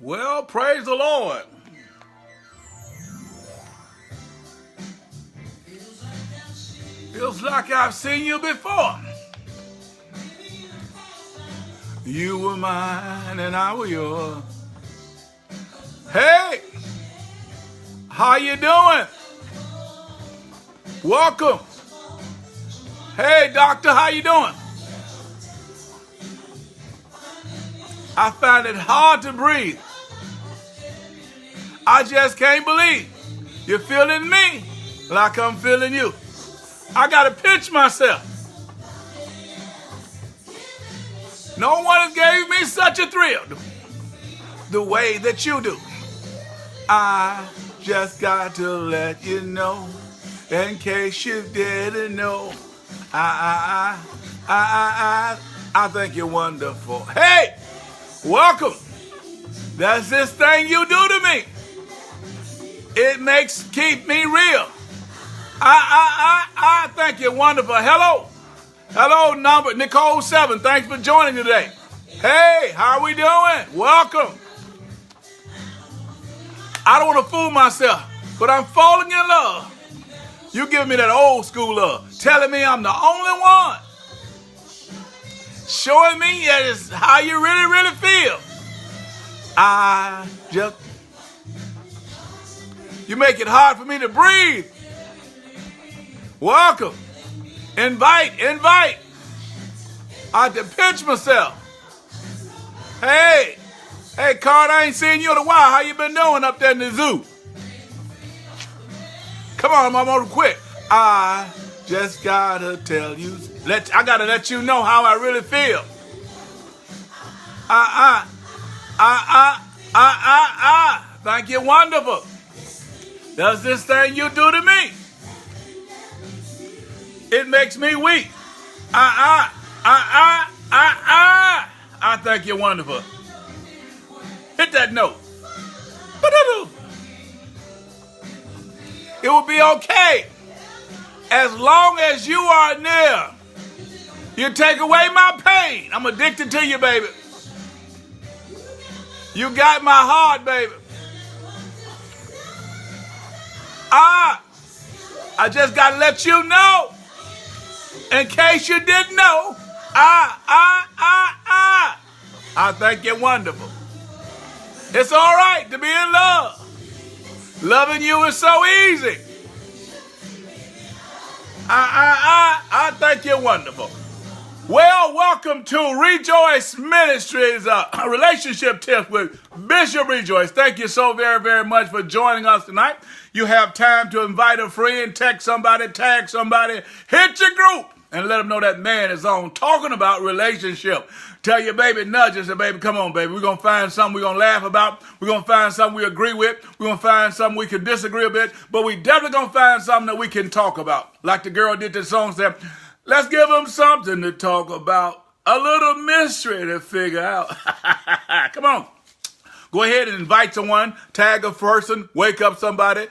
Well, praise the Lord. Feels like I've seen you before. You were mine and I were yours. Hey, how you doing? Welcome. Hey, doctor, how you doing? I find it hard to breathe. I just can't believe you're feeling me like I'm feeling you. I gotta pinch myself. No one has gave me such a thrill the way that you do. I just got to let you know, in case you didn't know, I think you're wonderful. Hey, welcome. That's this thing you do to me. It keep me real. I think you're wonderful. Hello, number Nicole 7. Thanks for joining today. Hey, how are we doing? Welcome. I don't want to fool myself, but I'm falling in love. You giving me that old school love, telling me I'm the only one, showing me that is how you really feel. You make it hard for me to breathe. Welcome. Invite. I have to pinch myself. Hey, Card, I ain't seen you in a while. How you been doing up there in the zoo? Come on, I'm gonna quit. I just gotta tell you, I gotta let you know how I really feel. Thank you, wonderful. That's this thing you do to me. It makes me weak. I think you're wonderful. Hit that note. It will be okay as long as you are near. You take away my pain. I'm addicted to you, baby. You got my heart, baby. I just gotta let you know, in case you didn't know, I think you're wonderful. It's all right to be in love. Loving you is so easy. I think you're wonderful. Well, welcome to Rejoice Ministries, relationship tips with Bishop Rejoice. Thank you so very much for joining us tonight. You have time to invite a friend, text somebody, tag somebody, hit your group, and let them know that man is on talking about relationship. Tell your baby, nudge and say, baby, come on, baby. We're going to find something we're going to laugh about. We're going to find something we agree with. We're going to find something we can disagree a bit. But we definitely going to find something that we can talk about. Like the girl did the song, said, let's give them something to talk about. A little mystery to figure out. Come on. Go ahead and invite someone, tag a person, wake up somebody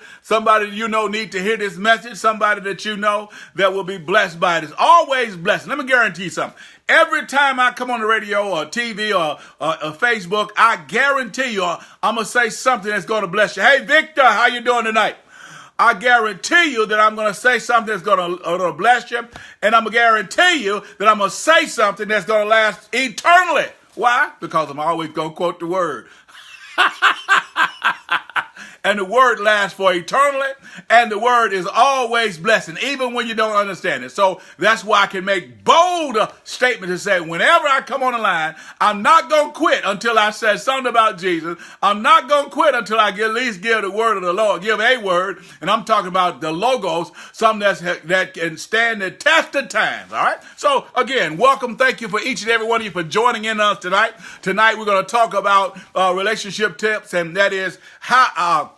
you know need to hear this message, somebody that you know that will be blessed by it. It's always blessed. Let me guarantee you something. Every time I come on the radio or TV or Facebook, I guarantee you I'm going to say something that's going to bless you. Hey, Victor, how you doing tonight? I guarantee you that I'm going to say something that's going to bless you, and I'm going to guarantee you that I'm going to say something that's going to last eternally. Why? Because I'm always going to quote the word. And the word lasts for eternally, and the word is always blessing, even when you don't understand it. So that's why I can make bold statements and say, whenever I come on the line, I'm not going to quit until I say something about Jesus. I'm not going to quit until I at least give the word of the Lord, give a word, and I'm talking about the logos, something that can stand the test of times, all right? So, again, welcome. Thank you for each and every one of you for joining in us tonight. Tonight, we're going to talk about relationship tips, and that is how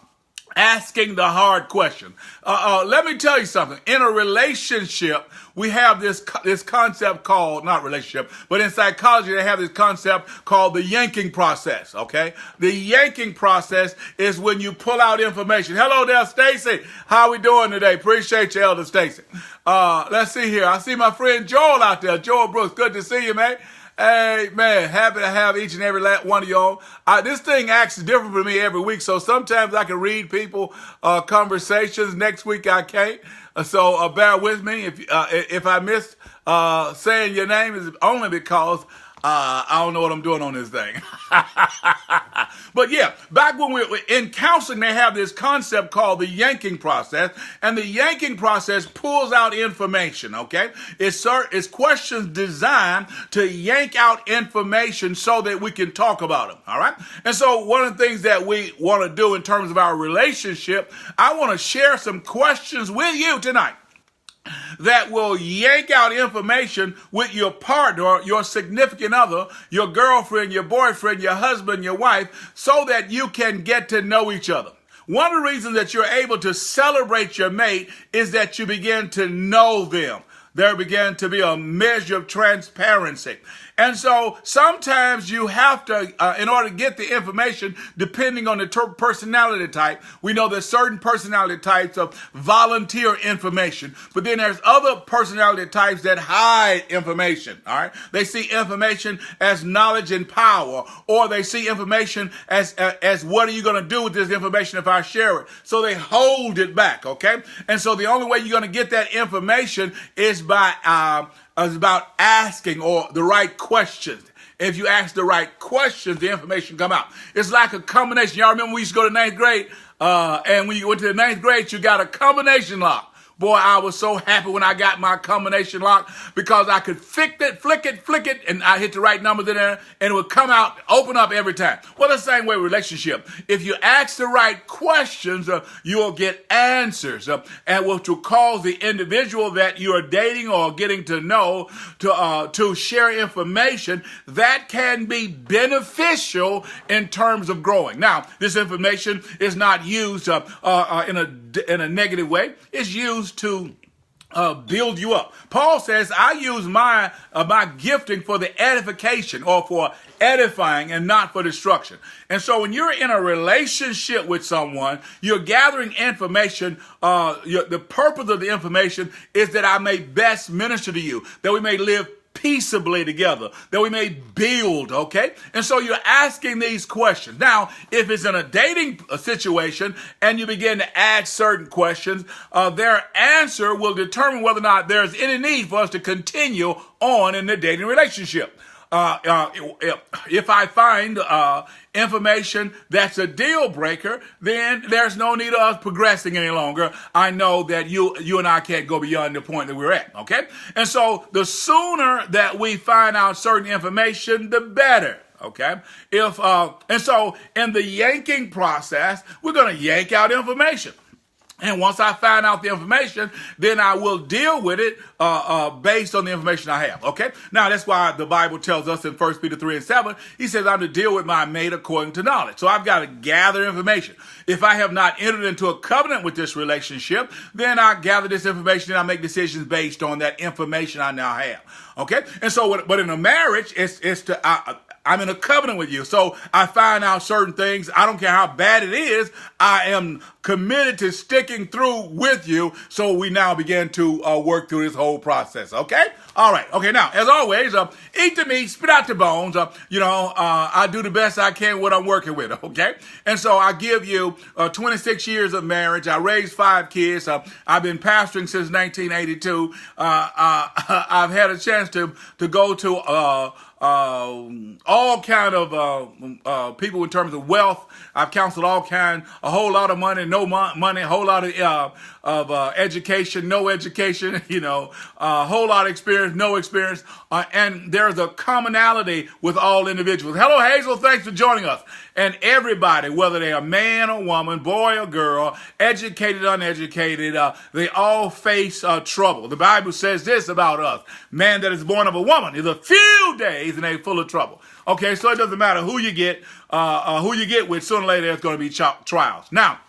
asking the hard question. Let me tell you something. In a relationship, we have this concept called, not relationship, but in psychology, they have this concept called the yanking process, okay? The yanking process is when you pull out information. Hello there, Stacy. How we doing today? Appreciate you, Elder Stacy. Let's see here. I see my friend Joel out there. Joel Brooks, good to see you, man. Hey, man, happy to have each and every one of y'all. This thing acts different for me every week, so sometimes I can read people conversations. Next week I can't. So bear with me. If I missed saying your name, is only because I don't know what I'm doing on this thing. But yeah, back when we were in counseling, they have this concept called the yanking process. And the yanking process pulls out information, okay? It's questions designed to yank out information so that we can talk about them, all right? And so one of the things that we want to do in terms of our relationship, I want to share some questions with you tonight that will yank out information with your partner, your significant other, your girlfriend, your boyfriend, your husband, your wife, so that you can get to know each other. One of the reasons that you're able to celebrate your mate is that you begin to know them. There began to be a measure of transparency. And so sometimes you have to, in order to get the information, depending on the personality type, we know there's certain personality types of volunteer information, but then there's other personality types that hide information, all right? They see information as knowledge and power, or they see information as what are you going to do with this information if I share it? So they hold it back, okay? And so the only way you're going to get that information is about asking or the right questions. If you ask the right questions, the information come out. It's like a combination. Y'all remember we used to go to ninth grade, and when you went to the ninth grade, you got a combination lock. Boy, I was so happy when I got my combination lock because I could flick it, and I hit the right numbers in there, and it would come out, open up every time. Well, the same way with relationship. If you ask the right questions, you will get answers, and which will cause the individual that you are dating or getting to know to share information that can be beneficial in terms of growing. Now, this information is not used in a negative way. It's used to build you up. Paul says, I use my gifting for the edification or for edifying and not for destruction. And so when you're in a relationship with someone, you're gathering information. The purpose of the information is that I may best minister to you, that we may live peaceably together, that we may build, okay? And so you're asking these questions. Now, if it's in a dating situation and you begin to ask certain questions, their answer will determine whether or not there's any need for us to continue on in the dating relationship. If I find information that's a deal breaker, then there's no need of us progressing any longer. I know that you and I can't go beyond the point that we're at, okay? And so the sooner that we find out certain information, the better. Okay. And so in the yanking process, we're going to yank out information. And once I find out the information, then I will deal with it based on the information I have. Okay? Now, that's why the Bible tells us in 1 Peter 3:7, he says, I'm to deal with my mate according to knowledge. So I've got to gather information. If I have not entered into a covenant with this relationship, then I gather this information and I make decisions based on that information I now have. Okay? And so, but in a marriage, I'm in a covenant with you. So I find out certain things. I don't care how bad it is. I am committed to sticking through with you. So we now begin to work through this whole process. Okay? All right. Okay. Now, as always, eat the meat, spit out the bones. I do the best I can what I'm working with. Okay? And so I give you 26 years of marriage. I raised 5 kids. I've been pastoring since 1982. I've had a chance to go to all kind of people in terms of wealth. I've counseled a whole lot of money, no money, a whole lot of education, no education, a whole lot of experience, no experience. And there's a commonality with all individuals. Hello, Hazel. Thanks for joining us. And everybody, whether they're a man or woman, boy or girl, educated, uneducated, they all face trouble. The Bible says this about us: man that is born of a woman is a few days and they're full of trouble. Okay, so it doesn't matter who you get with. Sooner or later, there's going to be trials. Now,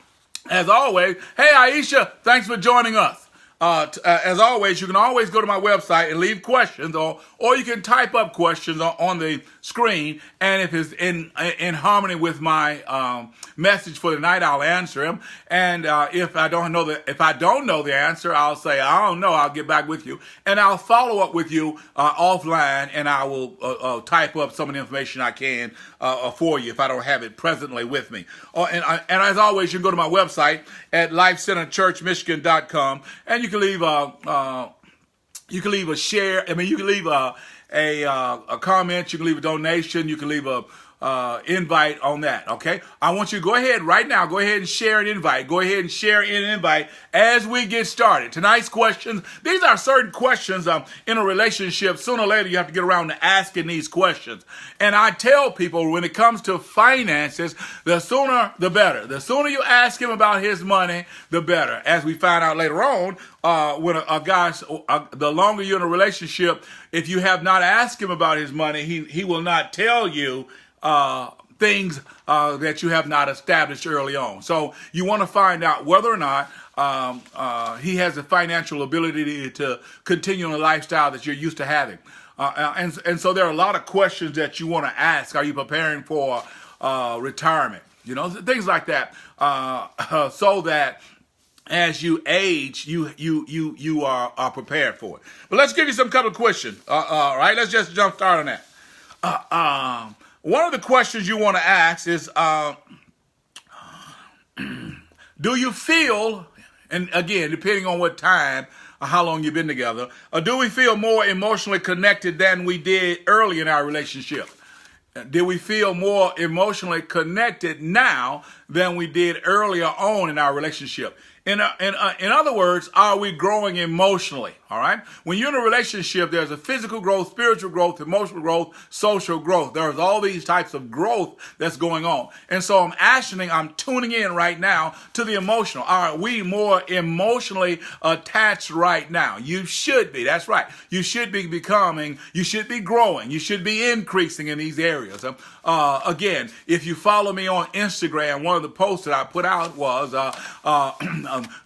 as always, hey Aisha, thanks for joining us. As always, you can always go to my website and leave questions, or you can type up questions on the screen, and if it's in harmony with my message for the night, I'll answer him. And if I don't know the answer, I'll say I don't know. I'll get back with you, and I'll follow up with you offline, and I will type up some of the information I can for you if I don't have it presently with me. And as always, you can go to my website at lifecenterchurchmichigan.com, and you can leave a share. I mean, you can leave a comment. You can leave a donation. You can leave a invite on that. Okay. I want you to go ahead right now. Go ahead and share an invite. Go ahead and share an invite as we get started. Tonight's questions. These are certain questions in a relationship. Sooner or later, you have to get around to asking these questions. And I tell people when it comes to finances, the sooner the better. The sooner you ask him about his money, the better. As we find out later on, when the longer you're in a relationship, if you have not asked him about his money, he will not tell you things that you have not established early on. So you want to find out whether or not he has the financial ability to continue the lifestyle that you're used to having. And so there are a lot of questions that you want to ask. Are you preparing for retirement? You know, things like that, so that as you age, you are prepared for it. But let's give you some couple of questions. All right, let's just jump start on that. One of the questions you want to ask is, do you feel, and again, depending on what time or how long you've been together, do we feel more emotionally connected than we did early in our relationship? Did we feel more emotionally connected now than we did earlier on in our relationship? In other words, are we growing emotionally? All right. When you're in a relationship, there's a physical growth, spiritual growth, emotional growth, social growth. There's all these types of growth that's going on. And so I'm tuning in right now to the emotional. Are we more emotionally attached right now? You should be. That's right. You should be growing. You should be increasing in these areas. Again, if you follow me on Instagram, one of the posts that I put out was,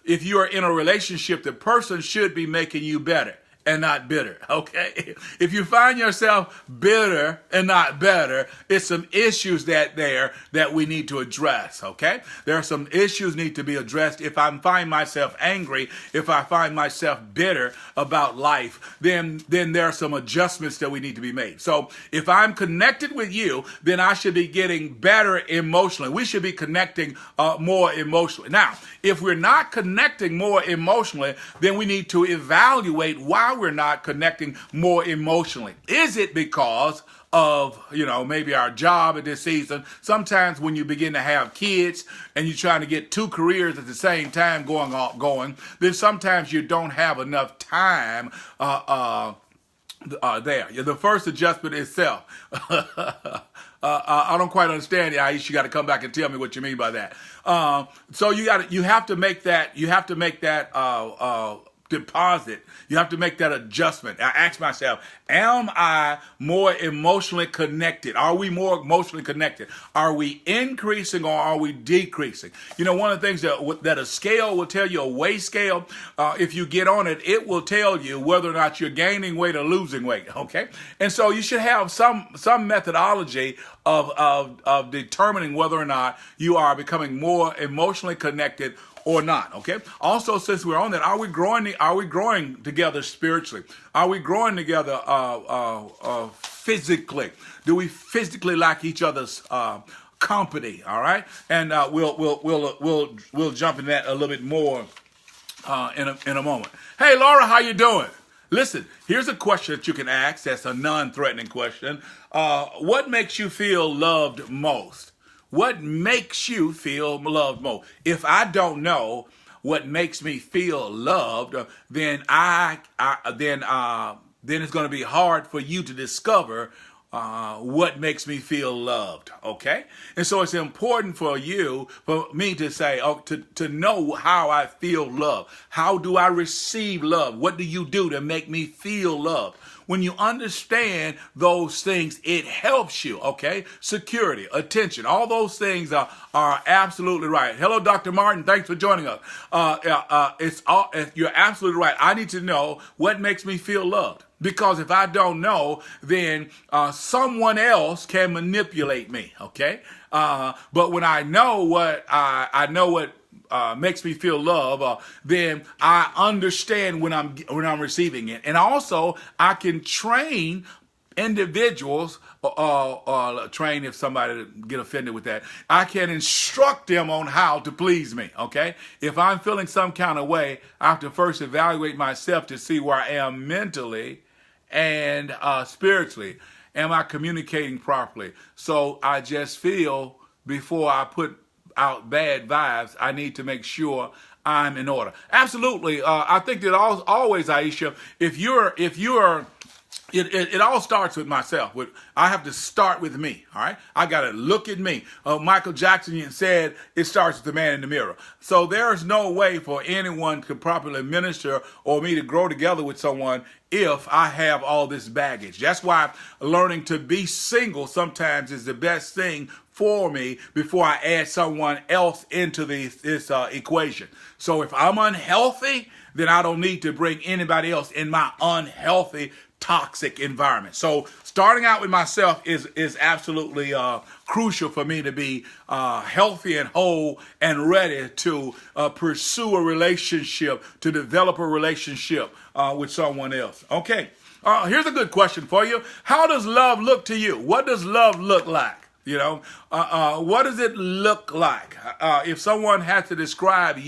if you are in a relationship, the person should be making you better and not bitter, okay? If you find yourself bitter and not better, it's some issues that we need to address, okay? There are some issues need to be addressed. If I find myself angry, if I find myself bitter about life, then there are some adjustments that we need to be made. So if I'm connected with you, then I should be getting better emotionally. We should be connecting more emotionally. Now, if we're not connecting more emotionally, then we need to evaluate why we're not connecting more emotionally. Is it because of, maybe our job at this season? Sometimes when you begin to have kids and you're trying to get two careers at the same time going, then sometimes you don't have enough time there. The first adjustment is self. I don't quite understand it. Aish, you got to come back and tell me what you mean by that. So you have to make that deposit. You have to make that adjustment. I ask myself, am I more emotionally connected? Are we more emotionally connected? Are we increasing or are we decreasing? One of the things that a scale will tell you, a weigh scale, if you get on it, it will tell you whether or not you're gaining weight or losing weight, okay? And so you should have some methodology of determining whether or not you are becoming more emotionally connected or not, okay? Also, since we're on that, are we growing together spiritually? Are we growing together physically? Do we physically like each other's company? All right, and we'll jump into that a little bit more in a moment. Hey, Laura, how you doing? Listen, here's a question that you can ask. That's a non-threatening question. What makes you feel loved most? What makes you feel loved most? If I don't know what makes me feel loved, then then it's going to be hard for you to discover what makes me feel loved, okay? And so it's important for me to say, to know how I feel loved. How do I receive love? What do you do to make me feel loved? When you understand those things, it helps you, okay? Security, attention, all those things are absolutely right. Hello, Dr. Martin. Thanks for joining us. You're absolutely right. I need to know what makes me feel loved. Because if I don't know, then someone else can manipulate me. Okay, but when I know I know what makes me feel love, then I understand when I'm receiving it, and also I can train individuals, train if somebody get offended with that. I can instruct them on how to please me. Okay, if I'm feeling some kind of way, I have to first evaluate myself to see where I am mentally and spiritually. Am I communicating properly? So I just feel before I put out bad vibes, I need to make sure I'm in order. Absolutely. I think that always, Aisha, if you're it all starts with myself. I have to start with me. All right, I got to look at me. Michael Jackson said it starts with the man in the mirror. So there's no way for anyone to properly minister or me to grow together with someone if I have all this baggage. That's why learning to be single sometimes is the best thing for me before I add someone else into this equation. So if I'm unhealthy, then I don't need to bring anybody else in my unhealthy, toxic environment. So starting out with myself is absolutely crucial for me to be healthy and whole and ready to pursue a relationship, to develop a relationship with someone else. Okay, here's a good question for you. How does love look to you? What does love look like? What does it look like? If someone had to describe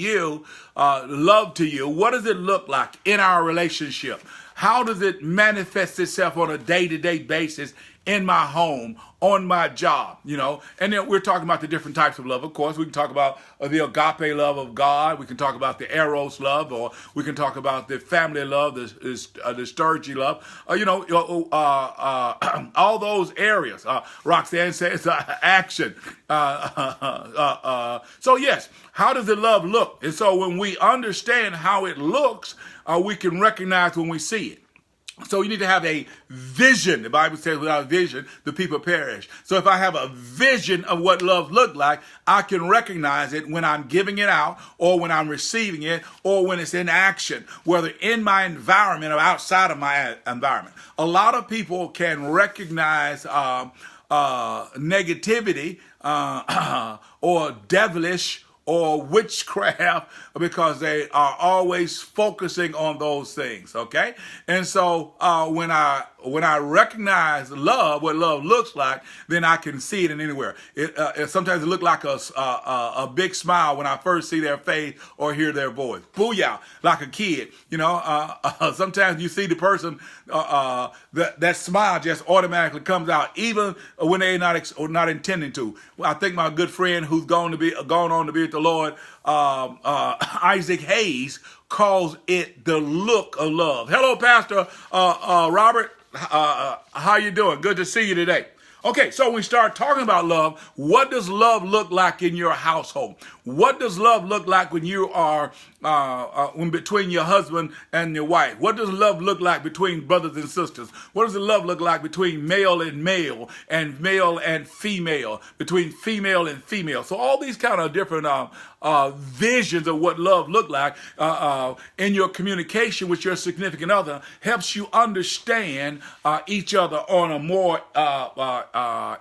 love to you, what does it look like in our relationship? How does it manifest itself on a day-to-day basis in my home, on my job, And then we're talking about the different types of love. Of course, we can talk about the agape love of God. We can talk about the eros love, or we can talk about the family love, the sturgy love. All those areas. Roxanne says action. So yes, how does the love look? And so when we understand how it looks, we can recognize when we see it. So you need to have a vision. The Bible says without vision, the people perish. So if I have a vision of what love looked like, I can recognize it when I'm giving it out, or when I'm receiving it, or when it's in action, whether in my environment or outside of my environment. A lot of people can recognize negativity or devilish or witchcraft because they are always focusing on those things, okay? And so when I recognize love, what love looks like, then I can see it in anywhere. Sometimes it looks like a big smile when I first see their face or hear their voice. Booyah, like a kid, sometimes you see the person, that smile just automatically comes out, even when they're not intending to. I think my good friend who's gone on to be with the Lord, Isaac Hayes, calls it the look of love. Hello, Pastor Robert. How you doing? Good to see you today. Okay, so we start talking about love. What does love look like in your household? What does love look like when you are when between your husband and your wife? What does love look like between brothers and sisters? What does the love look like between male and male and female, between female and female? So all these kind of different visions of what love look like in your communication with your significant other helps you understand each other on a more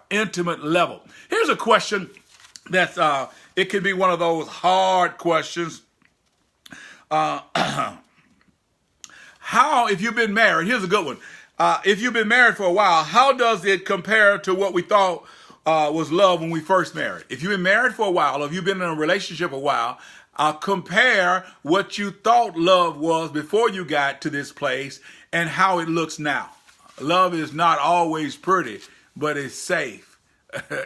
intimate level. Here's a question that's it could be one of those hard questions. How, if you've been married, here's a good one. If you've been married for a while, how does it compare to what we thought was love when we first married? If you've been married for a while, or if you've been in a relationship a while, compare what you thought love was before you got to this place and how it looks now. Love is not always pretty, but it's safe.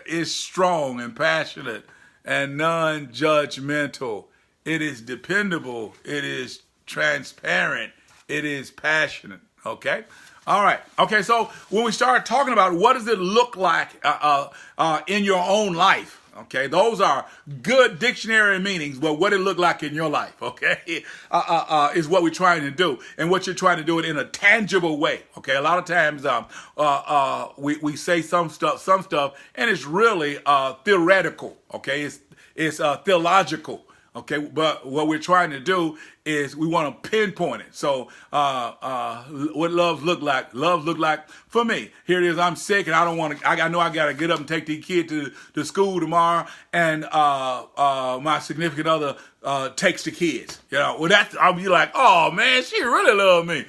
It's strong and passionate and non-judgmental. It is dependable. It is transparent. It is passionate. Okay? All right. Okay, so when we start talking about what does it look like in your own life, okay, those are good dictionary meanings, but what it look like in your life, okay, is what we're trying to do, and what you're trying to do it in a tangible way, okay? A lot of times we say some stuff, and it's really theoretical, okay? It's theological. Okay, but what we're trying to do is we want to pinpoint it. So, what love look like? Love look like for me. Here it is. I'm sick, and I don't want to. I know I got to get up and take these kids to school tomorrow, and my significant other takes the kids. Well, I'll be like, oh man, she really love me.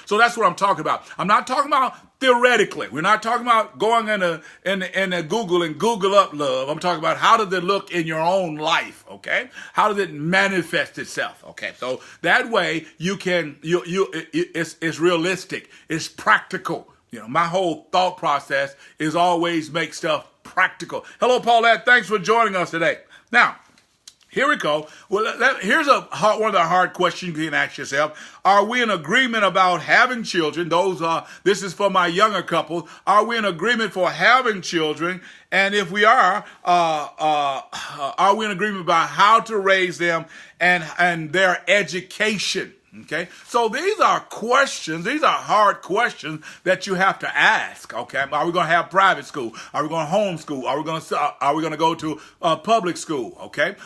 So that's what I'm talking about. I'm not talking about theoretically. We're not talking about going in a Google and Google up love. I'm talking about how does it look in your own life, okay? How does it manifest itself, okay? So that way it's realistic. It's practical. My whole thought process is always make stuff practical. Hello, Paulette. Thanks for joining us today. Now, here we go. Well, here's one of the hard questions you can ask yourself. Are we in agreement about having children? This is for my younger couple. Are we in agreement for having children? And if we are we in agreement about how to raise them and their education? Okay, so these are questions. These are hard questions that you have to ask. Okay, are we going to have private school? Are we going to homeschool? Are we going to go to public school? Okay,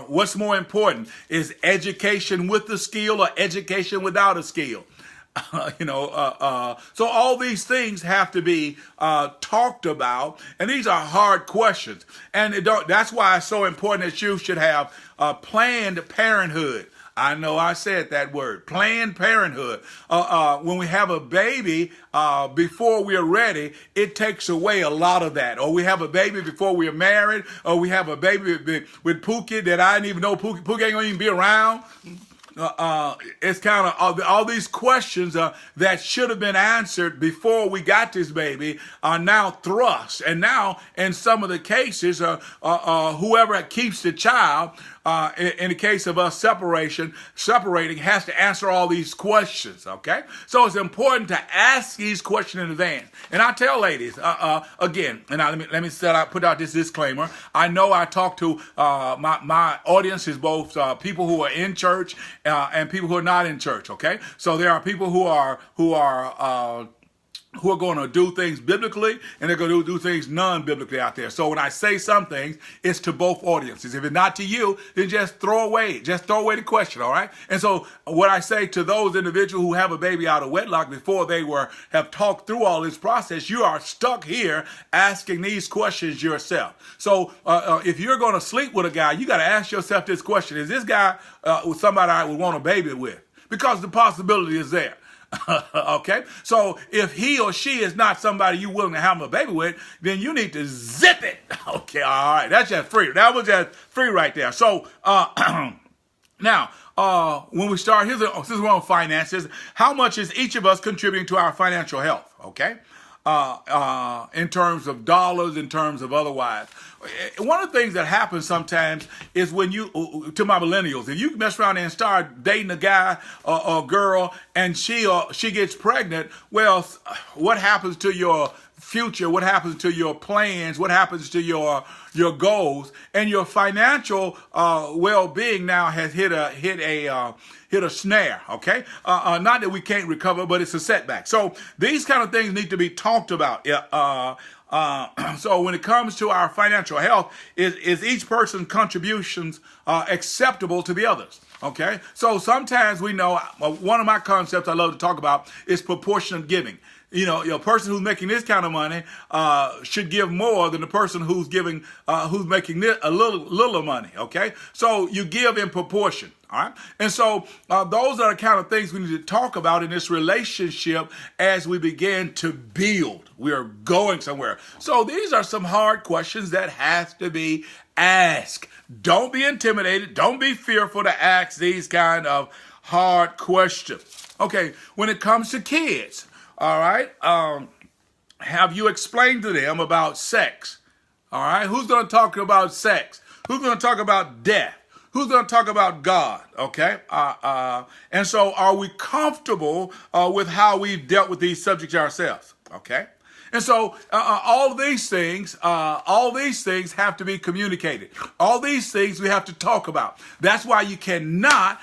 what's more important, is education with the skill or education without a skill? So all these things have to be talked about, and these are hard questions. And that's why it's so important that you should have Planned Parenthood. I know I said that word, Planned Parenthood. When we have a baby before we're ready, it takes away a lot of that. Or we have a baby before we're married, or we have a baby with Pookie that I didn't even know Pookie ain't gonna even be around. It's kind of all these questions that should have been answered before we got this baby are now thrust. And now, in some of the cases, whoever keeps the child, in the case of us separating, has to answer all these questions, okay? So it's important to ask these questions in advance. And I tell ladies, again, and let me put out this disclaimer. I know I talk to my audience is both people who are in church and people who are not in church, okay? So there are people who are going to do things biblically, and they're going to do things non-biblically out there. So when I say some things, it's to both audiences. If it's not to you, then just throw away the question, all right? And so what I say to those individuals who have a baby out of wedlock before they have talked through all this process, you are stuck here asking these questions yourself. So if you're going to sleep with a guy, you got to ask yourself this question: is this guy somebody I would want a baby with? Because the possibility is there. Okay, so if he or she is not somebody you willing to have a baby with, then you need to zip it. Okay, all right, that's just free. That was just free right there. So now, when we start, since we're on finances, how much is each of us contributing to our financial health? Okay, in terms of dollars, in terms of otherwise. One of the things that happens sometimes is when to my millennials, if you mess around and start dating a guy or a girl and she gets pregnant, well, what happens to your future? What happens to your plans? What happens to your goals? And your financial well-being now has hit a snare, okay? Not that we can't recover, but it's a setback. So these kind of things need to be talked about. So when it comes to our financial health, is each person's contributions acceptable to the others? Okay, so sometimes we know one of my concepts I love to talk about is proportionate giving. A person who's making this kind of money should give more than the person who's making a little money. Okay, so you give in proportion. All right, and so those are the kind of things we need to talk about in this relationship as we begin to build. We are going somewhere. So these are some hard questions that have to be asked. Don't be intimidated. Don't be fearful to ask these kind of hard questions. Okay, when it comes to kids. All right. Have you explained to them about sex? All right. Who's going to talk about sex? Who's going to talk about death? Who's going to talk about God? Okay. And so are we comfortable with how we've dealt with these subjects ourselves? Okay. And so all these things have to be communicated. All these things we have to talk about. That's why you cannot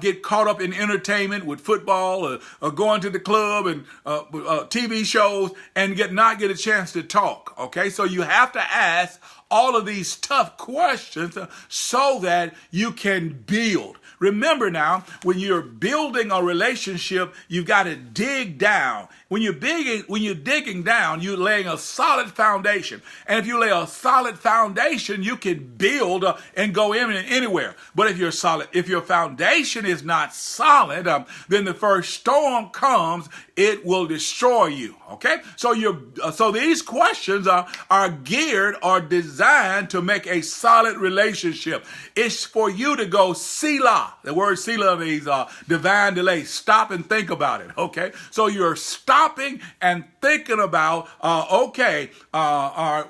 get caught up in entertainment with football or going to the club and TV shows and not get a chance to talk. Okay, so you have to ask all of these tough questions so that you can build. Remember now, when you're building a relationship, you've got to dig down. When you're digging down, you're laying a solid foundation. And if you lay a solid foundation, you can build and go in anywhere. But if your foundation is not solid, then the first storm comes, it will destroy you. Okay? So these questions are geared or designed to make a solid relationship. It's for you to go Selah. The word Selah means divine delay. Stop and think about it. Okay? So you're stopping and thinking about,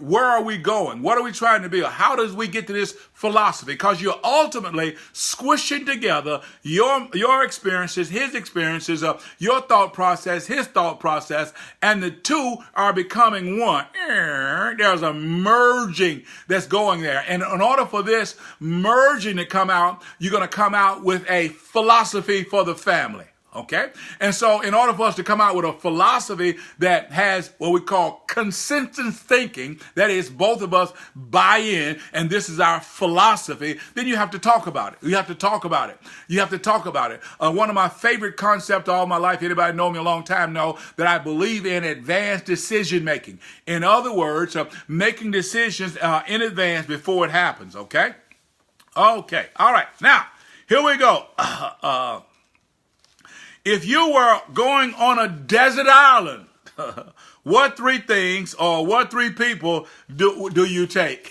where are we going? What are we trying to build? How does we get to this philosophy? Because you're ultimately squishing together your experiences, his experiences, your thought process, his thought process, and the two are becoming one. There's a merging that's going there. And in order for this merging to come out, you're going to come out with a philosophy for the family. Okay? And so in order for us to come out with a philosophy that has what we call consensus thinking, that is both of us buy in and this is our philosophy, then you have to talk about it. You have to talk about it. You have to talk about it. One of my favorite concepts all my life, anybody know me a long time know that I believe in advanced decision making. In other words, making decisions in advance before it happens. Okay? Okay. All right. Now, here we go. If you were going on a desert island, what three things or what three people do you take?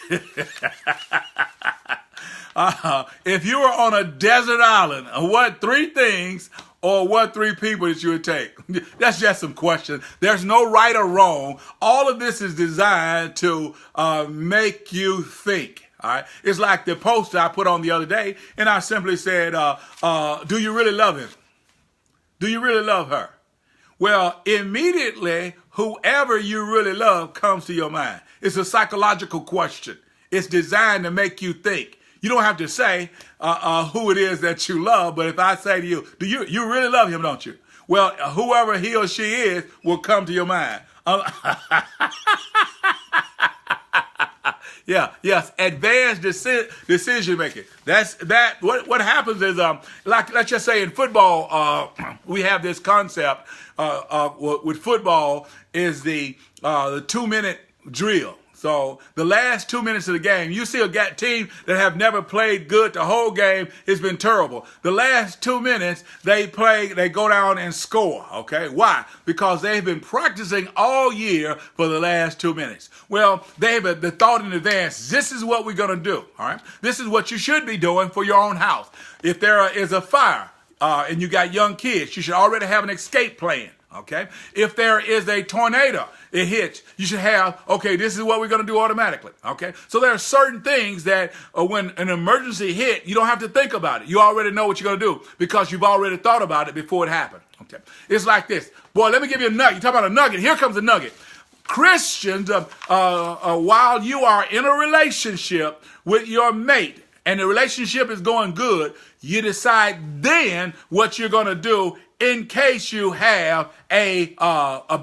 If you were on a desert island, what three things or what three people that you would take? That's just some questions. There's no right or wrong. All of this is designed to make you think. All right. It's like the poster I put on the other day, and I simply said, do you really love him? Do you really love her? Well, immediately, whoever you really love comes to your mind. It's a psychological question. It's designed to make you think. You don't have to say who it is that you love, but if I say to you, you really love him, don't you? Well, whoever he or she is will come to your mind. Yeah, yes, advanced decision making. What happens is, like let's just say in football, we have this concept with football is the 2-minute drill. So the last 2 minutes of the game, you see a team that have never played good the whole game, it's been terrible. The last 2 minutes, they go down and score, okay? Why? Because they've been practicing all year for the last 2 minutes. Well, they've the thought in advance, this is what we're going to do, all right? This is what you should be doing for your own house. If there is a fire and you got young kids, you should already have an escape plan. Okay. If there is a tornado, it hits, you should have, okay, this is what we're going to do automatically. Okay. So there are certain things that when an emergency hit, you don't have to think about it. You already know what you're going to do because you've already thought about it before it happened. Okay. It's like this. Boy, let me give you a nugget. You talk about a nugget. Here comes a nugget. Christians, while you are in a relationship with your mate and the relationship is going good, you decide then what you're going to do in case you have a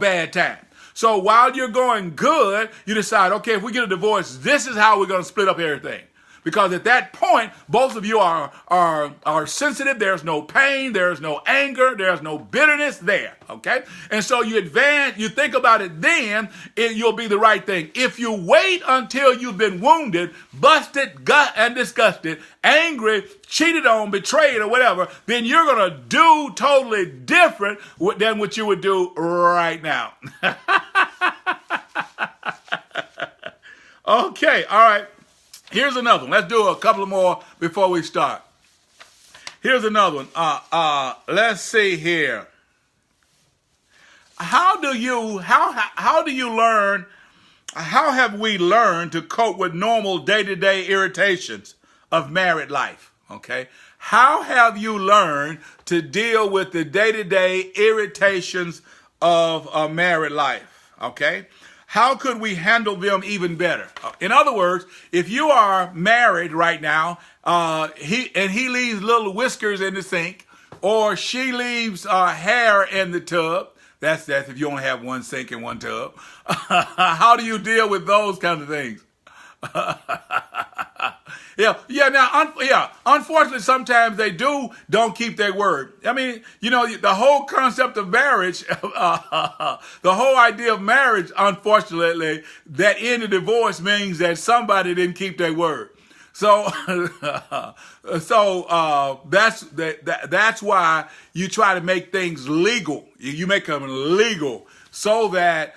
bad time. So while you're going good, you decide, okay, if we get a divorce, this is how we're going to split up everything. Because at that point, both of you are sensitive. There's no pain. There's no anger. There's no bitterness there. Okay? And so you think about it then, you'll be the right thing. If you wait until you've been wounded, busted, gut and disgusted, angry, cheated on, betrayed, or whatever, then you're going to do totally different than what you would do right now. Okay, all right. Here's another one. Let's do a couple more before we start. Here's another one. Let's see here. How have we learned to cope with normal day-to-day irritations of married life? Okay. How have you learned to deal with the day-to-day irritations of married life? Okay. How could we handle them even better? In other words, if you are married right now, he leaves little whiskers in the sink, or she leaves hair in the tub. That's if you only have one sink and one tub. How do you deal with those kinds of things? Yeah. Now, unfortunately, sometimes they don't keep their word. I mean, the whole concept of marriage, the whole idea of marriage, unfortunately, that in a divorce means that somebody didn't keep their word. So, that's why you try to make things legal. You make them legal so that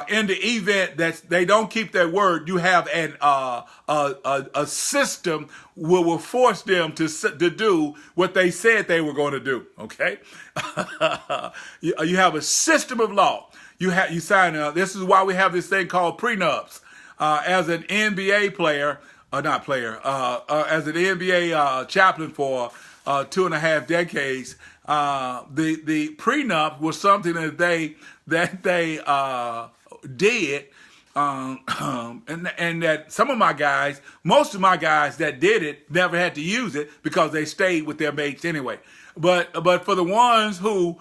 in the event that they don't keep their word, you have a system will force them to do what they said they were going to do. Okay, you have a system of law. You sign. This is why we have this thing called prenups. As an NBA player. Not player, as an NBA chaplain for 2.5 decades, the prenup was something that they did, and that some of my guys, most of my guys that did it, never had to use it because they stayed with their mates anyway. But for the ones who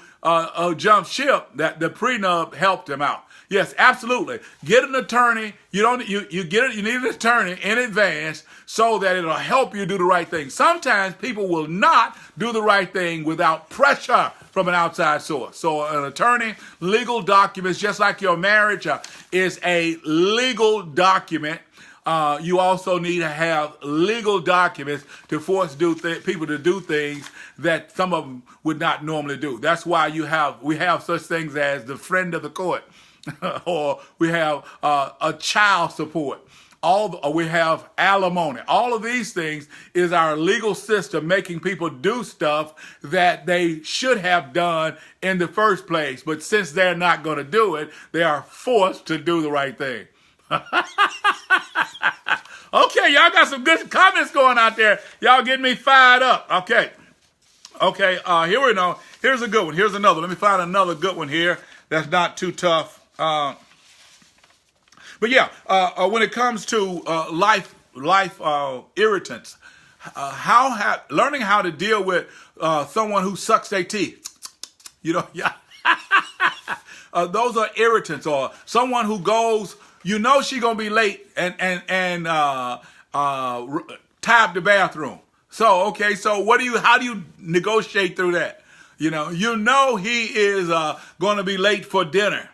jumped ship, that the prenup helped them out. Yes, absolutely. Get an attorney. You need an attorney in advance so that it'll help you do the right thing. Sometimes people will not do the right thing without pressure from an outside source. So an attorney, legal documents, just like your marriage is a legal document. You also need to have legal documents to force people to do things that some of them would not normally do. That's why we have such things as the friend of the court. Or we have a child support. We have alimony. All of these things is our legal system making people do stuff that they should have done in the first place. But since they're not going to do it, they are forced to do the right thing. Okay, y'all got some good comments going out there. Y'all getting me fired up. Okay, here we go. Here's a good one. Here's another. Let me find another good one here that's not too tough. But yeah, when it comes to life irritants, learning how to deal with someone who sucks their teeth, yeah, those are irritants, or someone who goes, she gonna be late and tie up the bathroom. So how do you negotiate through that? He is going to be late for dinner.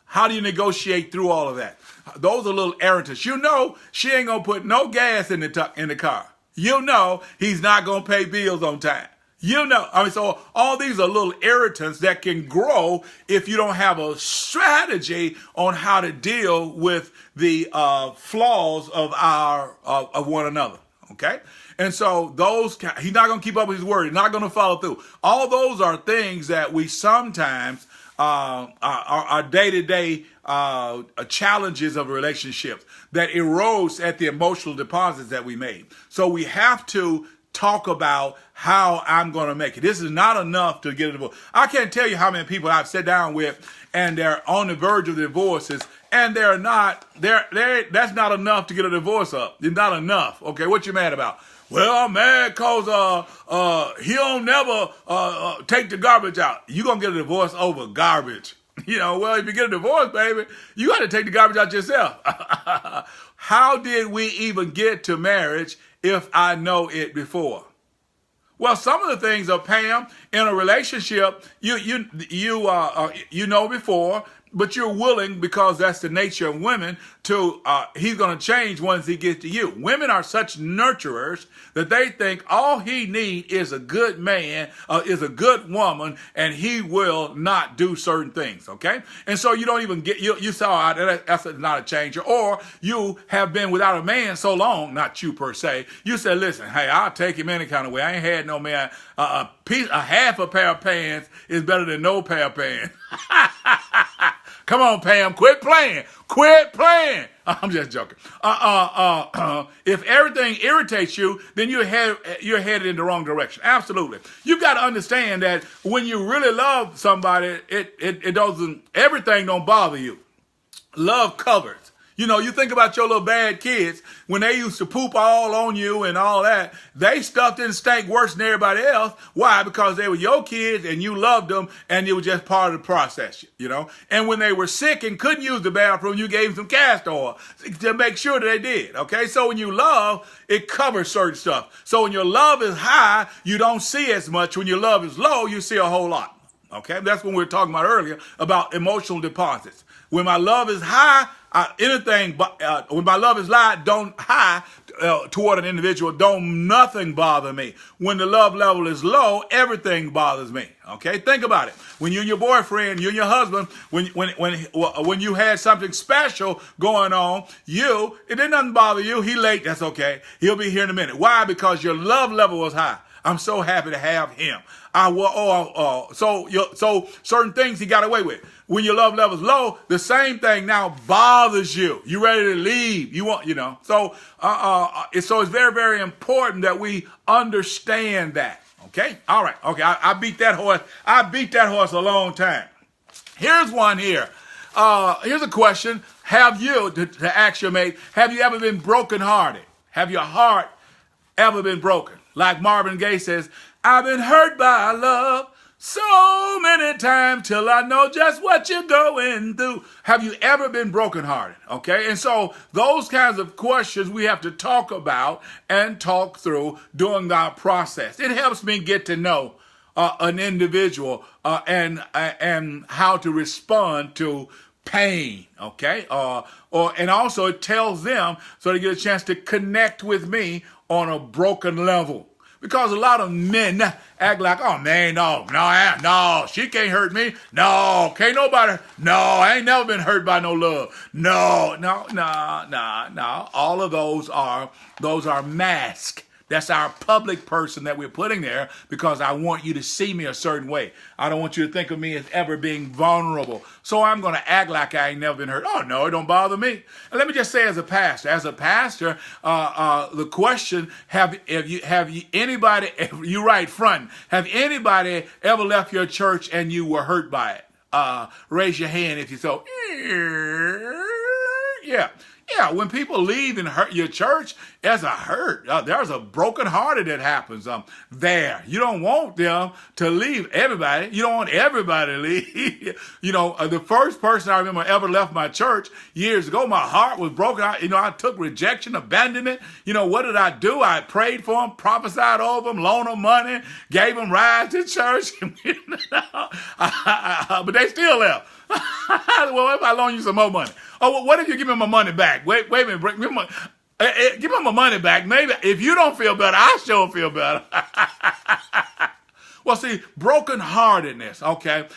How do you negotiate through all of that? Those are little irritants. She ain't going to put no gas in the car. He's not going to pay bills on time. So all these are little irritants that can grow if you don't have a strategy on how to deal with the flaws of one another. Okay? And so he's not going to keep up with his word. He's not going to follow through. All those are things that we sometimes are day-to-day challenges of relationships that erodes at the emotional deposits that we made. So we have to talk about how I'm going to make it. This is not enough to get a divorce. I can't tell you how many people I've sat down with and they're on the verge of divorces and that's not enough to get a divorce up. It's not enough. Okay, what you mad about? Well, I'm mad because he don't never take the garbage out. You going to get a divorce over garbage. Well, if you get a divorce, baby, you got to take the garbage out yourself. How did we even get to marriage if I know it before? Well, some of the things are, Pam, in a relationship, you know before, but you're willing, because that's the nature of women, to he's going to change once he gets to you. Women are such nurturers that they think all he needs is a good man, is a good woman, and he will not do certain things, okay? And so you don't even you saw that's not a changer. Or you have been without a man so long, not you per se, you said, listen, hey, I'll take him any kind of way. I ain't had no man. A half a pair of pants is better than no pair of pants. Come on, Pam, quit playing. Quit playing. I'm just joking. If everything irritates you, then you're headed in the wrong direction. Absolutely. You've got to understand that when you really love somebody, everything don't bother you. Love covers. You know, you think about your little bad kids, when they used to poop all on you and all that, they stuff didn't stink worse than everybody else. Why? Because they were your kids and you loved them and it was just part of the process, you know. And when they were sick and couldn't use the bathroom, you gave them some castor oil to make sure that they did, okay? So when you love, it covers certain stuff. So when your love is high, you don't see as much. When your love is low, you see a whole lot, okay? That's what we were talking about earlier about emotional deposits. When my love is high, when my love is high toward an individual, don't nothing bother me. When the love level is low, everything bothers me. Okay, think about it. When you and your boyfriend, you and your husband, when you had something special going on, it didn't nothing bother you. He late, that's okay. He'll be here in a minute. Why? Because your love level was high. I'm so happy to have him. So certain things he got away with. When your love level is low, the same thing now bothers you. You ready to leave? You want, you know. So it's very, very important that we understand that. Okay. All right. Okay. I beat that horse. I beat that horse a long time. Here's one here. Here's a question. Have you, to ask your mate, have you ever been brokenhearted? Have your heart ever been broken? Like Marvin Gaye says, I've been hurt by love so many times till I know just what you're going through. Have you ever been brokenhearted? Okay, and so those kinds of questions we have to talk about and talk through during our process. It helps me get to know an individual and how to respond to pain, okay? And also it tells them so they get a chance to connect with me on a broken level. Because a lot of men act like, oh man, no, she can't hurt me. No, can't nobody. No, I ain't never been hurt by no love. No. All of those are masks. That's our public person that we're putting there because I want you to see me a certain way. I don't want you to think of me as ever being vulnerable. So I'm going to act like I ain't never been hurt. Oh, no, it don't bother me. And let me just say as a pastor, the question, have anybody ever left your church and you were hurt by it? Raise your hand if you so. Yeah. Yeah, when people leave and hurt your church, there's a hurt. There's a brokenhearted that happens there. You don't want them to leave everybody. You don't want everybody to leave. The first person I remember ever left my church years ago, my heart was broken. I took rejection, abandonment. What did I do? I prayed for them, prophesied over them, loaned them money, gave them rides to church. But they still left. Well, if I loan you some more money. Oh, well, what if you give me my money back? Wait a minute. Give me my money back. Maybe if you don't feel better, I sure feel better. Well, see, brokenheartedness, okay?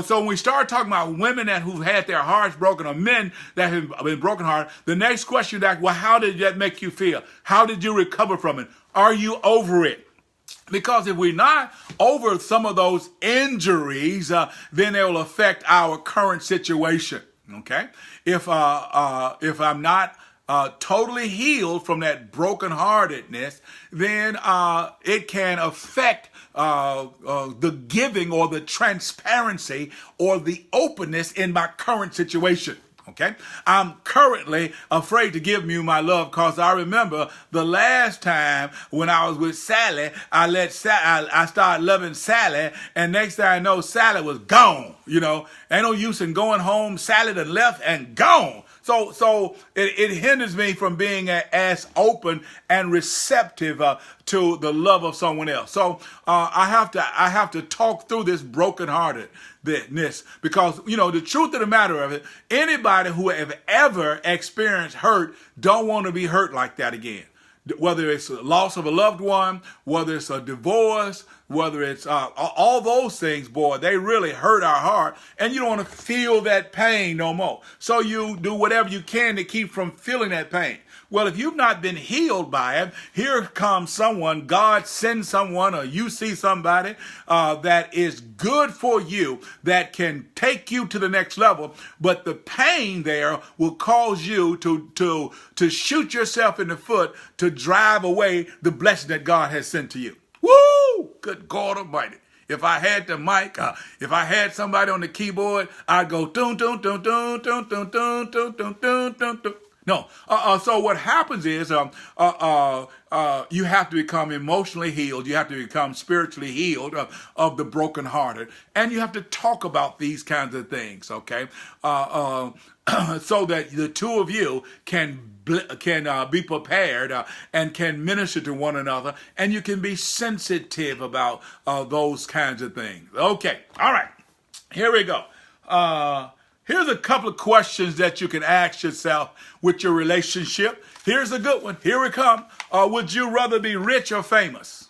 So when we start talking about women who've had their hearts broken or men that have been brokenhearted, the next question is, well, how did that make you feel? How did you recover from it? Are you over it? Because if we're not over some of those injuries, then they will affect our current situation. Okay, if I'm not totally healed from that brokenheartedness, then it can affect the giving or the transparency or the openness in my current situation. Okay, I'm currently afraid to give you my love because I remember the last time when I was with Sally, I started loving Sally, and next thing I know, Sally was gone. Ain't no use in going home. Sally done left and gone. So it hinders me from being as open and receptive to the love of someone else. So I have to talk through this brokenheartedness because the truth of the matter of it, anybody who have ever experienced hurt don't want to be hurt like that again. Whether it's a loss of a loved one, whether it's a divorce, whether it's all those things, boy, they really hurt our heart. And you don't want to feel that pain no more. So you do whatever you can to keep from feeling that pain. Well, if you've not been healed by it, here comes someone, God sends someone, or you see somebody that is good for you, that can take you to the next level. But the pain there will cause you to shoot yourself in the foot to drive away the blessing that God has sent to you. Woo! Good God Almighty. If I had the mic, if I had somebody on the keyboard, I'd go dun dun dun dun dun dun dun dun dun dun dun dun. No. So what happens is you have to become emotionally healed. You have to become spiritually healed of the brokenhearted. And you have to talk about these kinds of things, okay? So that the two of you can be prepared and can minister to one another, and you can be sensitive about those kinds of things. Okay. All right. Here we go. Here's a couple of questions that you can ask yourself with your relationship. Here's a good one. Here we come. Would you rather be rich or famous?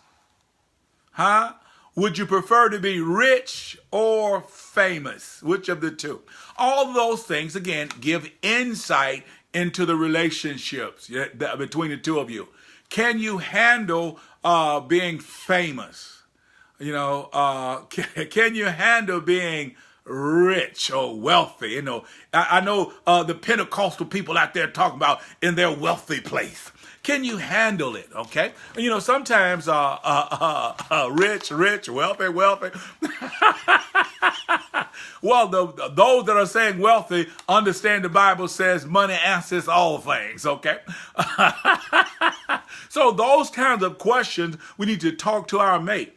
Huh? Would you prefer to be rich or famous? Which of the two? All those things, again, give insight into the relationships between the two of you. Can you handle being famous? Can you handle being rich or wealthy? I know the Pentecostal people out there talking about in their wealthy place. Can you handle it? Okay. Sometimes rich, wealthy. Well, those that are saying wealthy understand the Bible says money answers all things. Okay. So those kinds of questions we need to talk to our mate.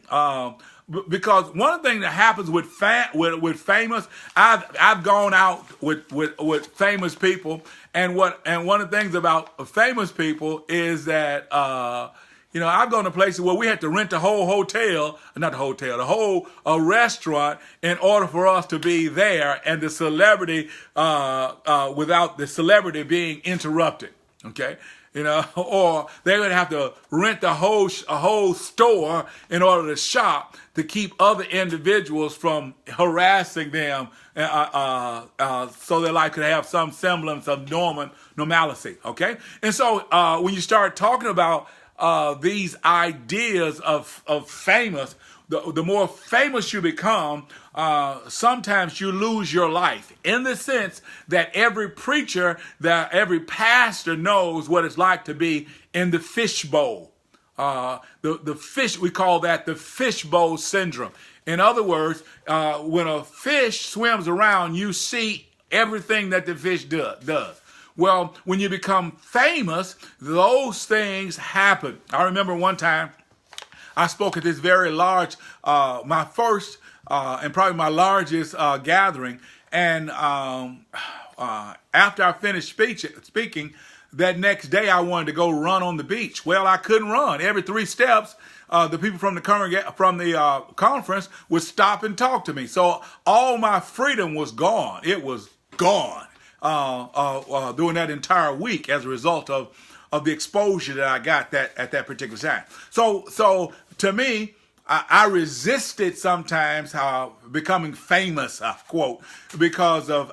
Because one thing that happens with famous, I've gone out with famous people, and one of the things about famous people is that I've gone to places where we had to rent the whole restaurant in order for us to be there, and the celebrity without the celebrity being interrupted. Okay. Or they would have to rent a whole store in order to shop to keep other individuals from harassing them, so their life could have some semblance of normalcy. Okay, and so when you start talking about these ideas of famous, the more famous you become, sometimes you lose your life, in the sense that every preacher, that every pastor knows what it's like to be in the fishbowl. The fish, we call that the fishbowl syndrome. In other words, when a fish swims around, you see everything that the fish does. Well, when you become famous, those things happen. I remember one time I spoke at this very large, my first and probably my largest gathering. And after I finished speaking, that next day I wanted to go run on the beach. Well, I couldn't run. Every 3 steps, the people from the conference would stop and talk to me. So all my freedom was gone. It was gone during that entire week as a result of the exposure that I got at that particular time. So to me, I resisted sometimes becoming famous, quote, because of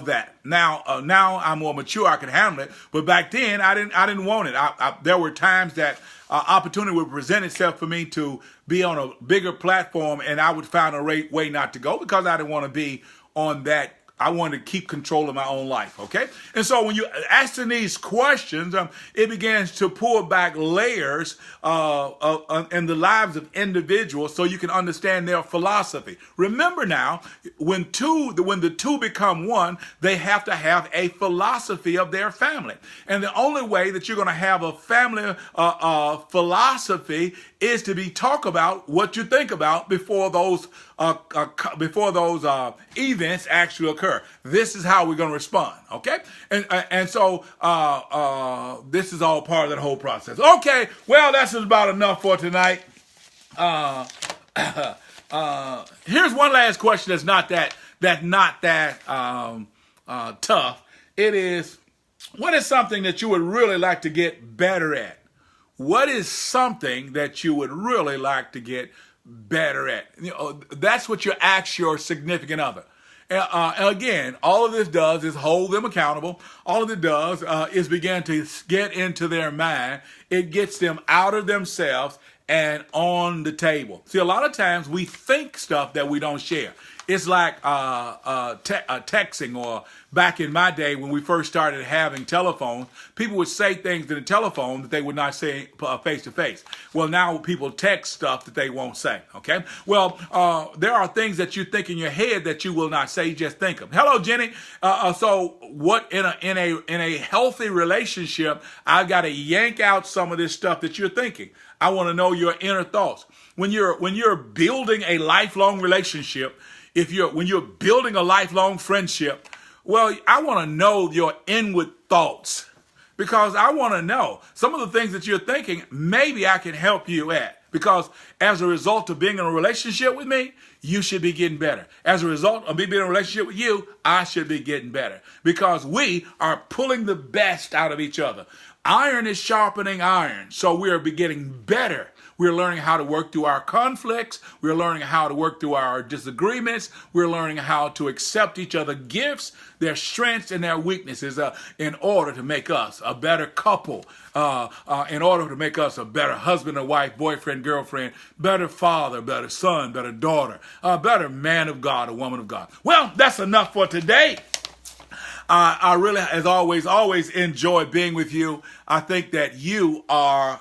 that. Now I'm more mature. I can handle it. But back then, I didn't want it. There were times that opportunity would present itself for me to be on a bigger platform, and I would find a way not to go, because I didn't want to be on that. I wanted to keep control of my own life, okay? And so when you asking these questions, it begins to pull back layers in the lives of individuals, so you can understand their philosophy. Remember now, when the two become one, they have to have a philosophy of their family. And the only way that you're going to have a family philosophy is to talk about what you think about before those events actually occur. This is how we're going to respond, okay? And so this is all part of that whole process. Okay, well, that's about enough for tonight. Here's one last question that's not that tough. It is, what is something that you would really like to get better at? What is something that you would really like to get better at? That's what you ask your significant other. Again, all of this does is hold them accountable. All of it does is begin to get into their mind. It gets them out of themselves and on the table. See, a lot of times we think stuff that we don't share. It's like texting, or back in my day when we first started having telephones, people would say things in the telephone that they would not say face to face. Well, now people text stuff that they won't say. Okay. Well, there are things that you think in your head that you will not say. You just think them. Hello, Jenny. So, what in a healthy relationship, I've got to yank out some of this stuff that you're thinking. I want to know your inner thoughts. When you're building a lifelong relationship, when you're building a lifelong friendship, well, I want to know your inward thoughts, because I want to know some of the things that you're thinking. Maybe I can help you at, because as a result of being in a relationship with me, you should be getting better. As a result of me being in a relationship with you, I should be getting better, because we are pulling the best out of each other. Iron is sharpening iron, so we are getting better. We're learning how to work through our conflicts. We're learning how to work through our disagreements. We're learning how to accept each other's gifts, their strengths, and their weaknesses in order to make us a better couple, in order to make us a better husband and wife, boyfriend, girlfriend, better father, better son, better daughter, a better man of God, a woman of God. Well, that's enough for today. I really, as always enjoy being with you. I think that you are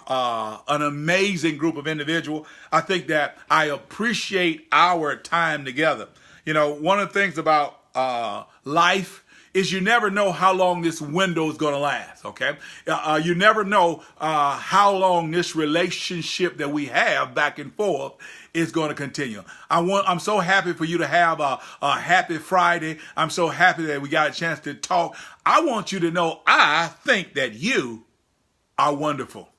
an amazing group of individuals. I think that I appreciate our time together. You know, one of the things about life is you never know how long this window is going to last, okay? You never know how long this relationship that we have back and forth is going to continue. I'm so happy for you to have a happy Friday. I'm so happy that we got a chance to talk. I want you to know I think that you are wonderful.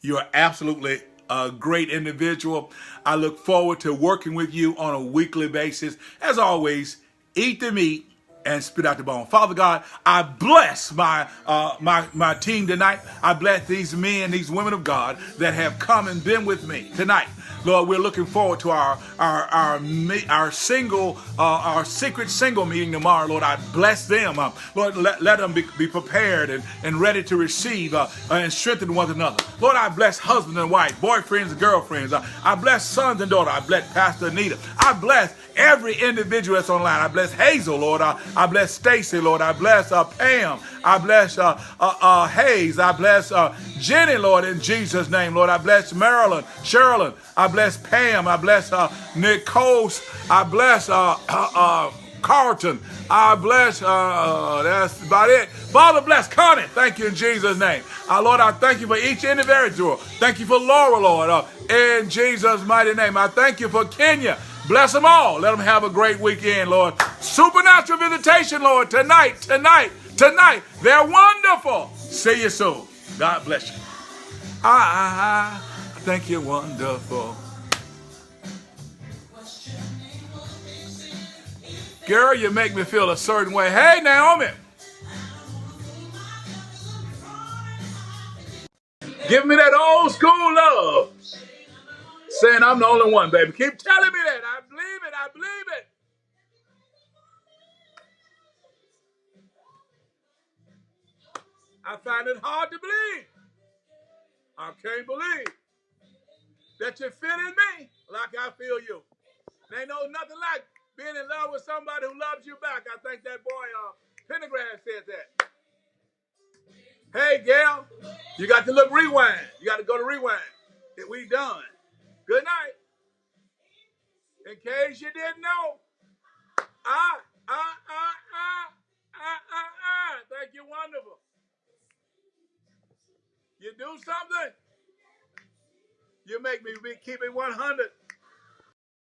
You're absolutely a great individual. I look forward to working with you on a weekly basis. As always, eat the meat and spit out the bone. Father God, I bless my team tonight. I bless these men, these women of God that have come and been with me tonight. Lord, we're looking forward to our secret single meeting tomorrow. Lord, I bless them. Lord, let them be prepared and ready to receive and strengthen one another. Lord, I bless husband and wife, boyfriends and girlfriends. I bless sons and daughters. I bless Pastor Anita. I bless every individual that's online. I bless Hazel, Lord. I bless Stacy, Lord. I bless Pam. I bless Hayes. I bless Jenny, Lord, in Jesus' name, Lord. I bless Marilyn, Sherilyn. I bless Pam. I bless Nicole. I bless Carlton. I bless, that's about it. Father, bless Connie. Thank you in Jesus' name. Lord, I thank you for each individual. Thank you for Laura, Lord, in Jesus' mighty name. I thank you for Kenya. Bless them all. Let them have a great weekend, Lord. Supernatural visitation, Lord, tonight. They're wonderful. See you soon. God bless you. I think you're wonderful. Girl, you make me feel a certain way. Hey, Naomi. Give me that old school love. Saying I'm the only one, baby. Keep telling me that. I believe it. I believe it. I find it hard to believe. I can't believe that you feel in me like I feel you. There ain't nothing like being in love with somebody who loves you back. I think that boy Pendergrass said that. Hey, gal, you got to look rewind. You got to go to rewind. We done. Good night. In case you didn't know, think you're wonderful. You do something, you make me keep it 100.